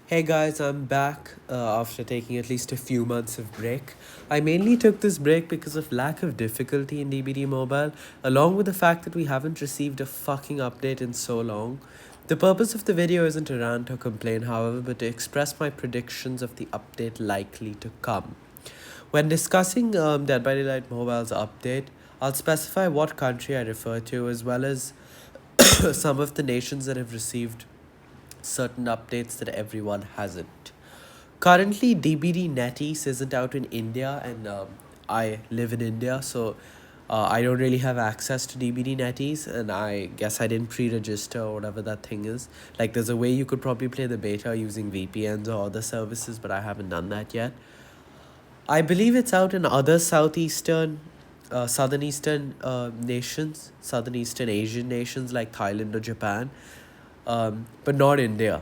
Hey guys, I'm back after taking at least a few months of break. I mainly took this break because of lack of difficulty in DBD Mobile, along with the fact that we haven't received a fucking update in so long. The purpose of the video isn't to rant or complain, however, but to express my predictions of the update likely to come. When discussing Dead by Daylight Mobile's update, I'll specify what country I refer to as well as some of the nations that have received certain updates that everyone hasn't. Currently, DBD NetEase isn't out in India, and I live in India, so I don't really have access to DBD NetEase, and I guess I didn't pre-register or whatever that thing is. Like, there's a way you could probably play the beta using VPNs or other services, but I haven't done that yet. I believe it's out in other southern eastern nations, southern eastern Asian nations like Thailand or Japan, but not India.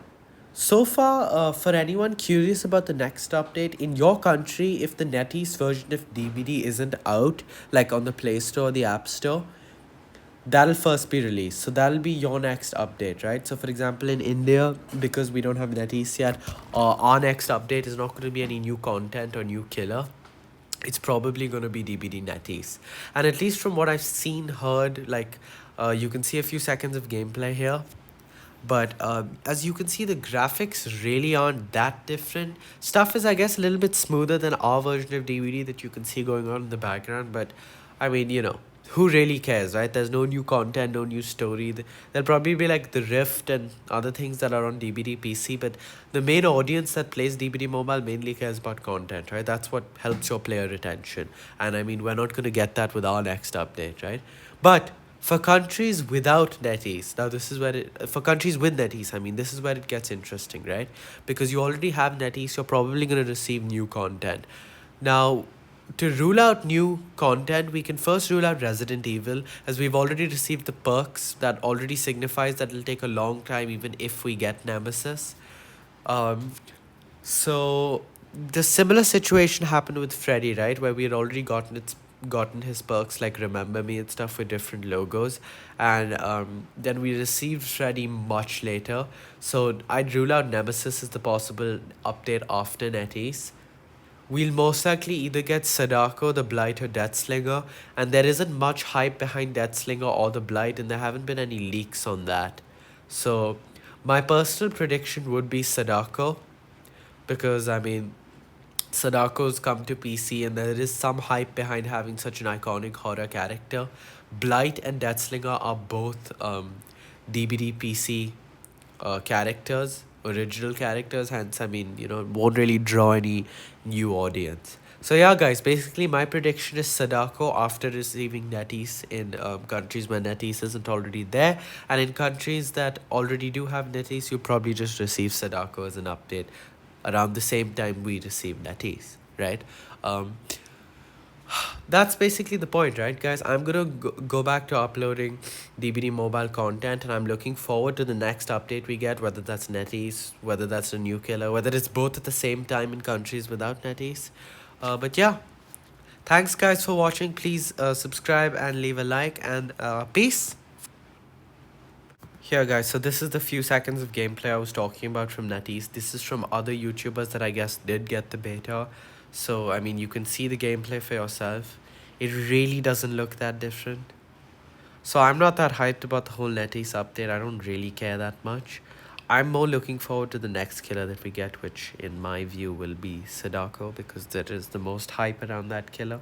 So far, for anyone curious about the next update, in your country, if the NetEase version of DBD isn't out, like on the Play Store or the App Store, that'll first be released. So that'll be your next update, right? So for example, in India, because we don't have NetEase yet, our next update is not going to be any new content or new killer. It's probably going to be DBD NetEase. And at least from what I've seen, heard, like, you can see a few seconds of gameplay here. But as you can see, the graphics really aren't that different. Stuff is, I guess, a little bit smoother than our version of DVD that you can see going on in the background. But I mean, who really cares, right? There's no new content, no new story. There'll probably be like the Rift and other things that are on DBD PC. But the main audience that plays DBD Mobile mainly cares about content, right? That's what helps your player retention. And I mean, we're not going to get that with our next update, right? But for countries without NetEase, now this is where for countries with NetEase, I mean, this is where it gets interesting, right? Because you already have NetEase, you're probably going to receive new content. Now, to rule out new content, we can first rule out Resident Evil, as we've already received the perks that already signifies that it'll take a long time even if we get Nemesis. Um, so the similar situation happened with Freddy, right? Where we had already gotten his perks like Remember Me and stuff with different logos, and then we received Freddy much later. So I'd rule out Nemesis as the possible update after NetEase. We'll most likely either get Sadako, the Blight, or Deathslinger, and there isn't much hype behind Deathslinger or the Blight, and there haven't been any leaks on that. So my personal prediction would be Sadako, because I mean, Sadako's come to PC and there is some hype behind having such an iconic horror character. Blight and Deathslinger are both DBD PC characters, original characters, hence, I mean, won't really draw any new audience. So yeah, guys, basically my prediction is Sadako after receiving NetEase in countries where NetEase isn't already there. And in countries that already do have NetEase, you probably just receive Sadako as an update around the same time we receive NetEase, right? That's basically the point, right, guys? I'm gonna go back to uploading DBD mobile content, and I'm looking forward to the next update we get, whether that's NetEase, whether that's a new killer, whether it's both at the same time in countries without NetEase. But yeah, thanks, guys, for watching. Please subscribe and leave a like, and peace. Here, guys, so this is the few seconds of gameplay I was talking about from NetEase. This is from other YouTubers that I guess did get the beta. So, I mean, you can see the gameplay for yourself. It really doesn't look that different. So, I'm not that hyped about the whole NetEase update. I don't really care that much. I'm more looking forward to the next killer that we get, which in my view will be Sadako, because there is the most hype around that killer.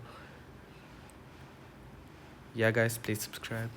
Yeah, guys, please subscribe.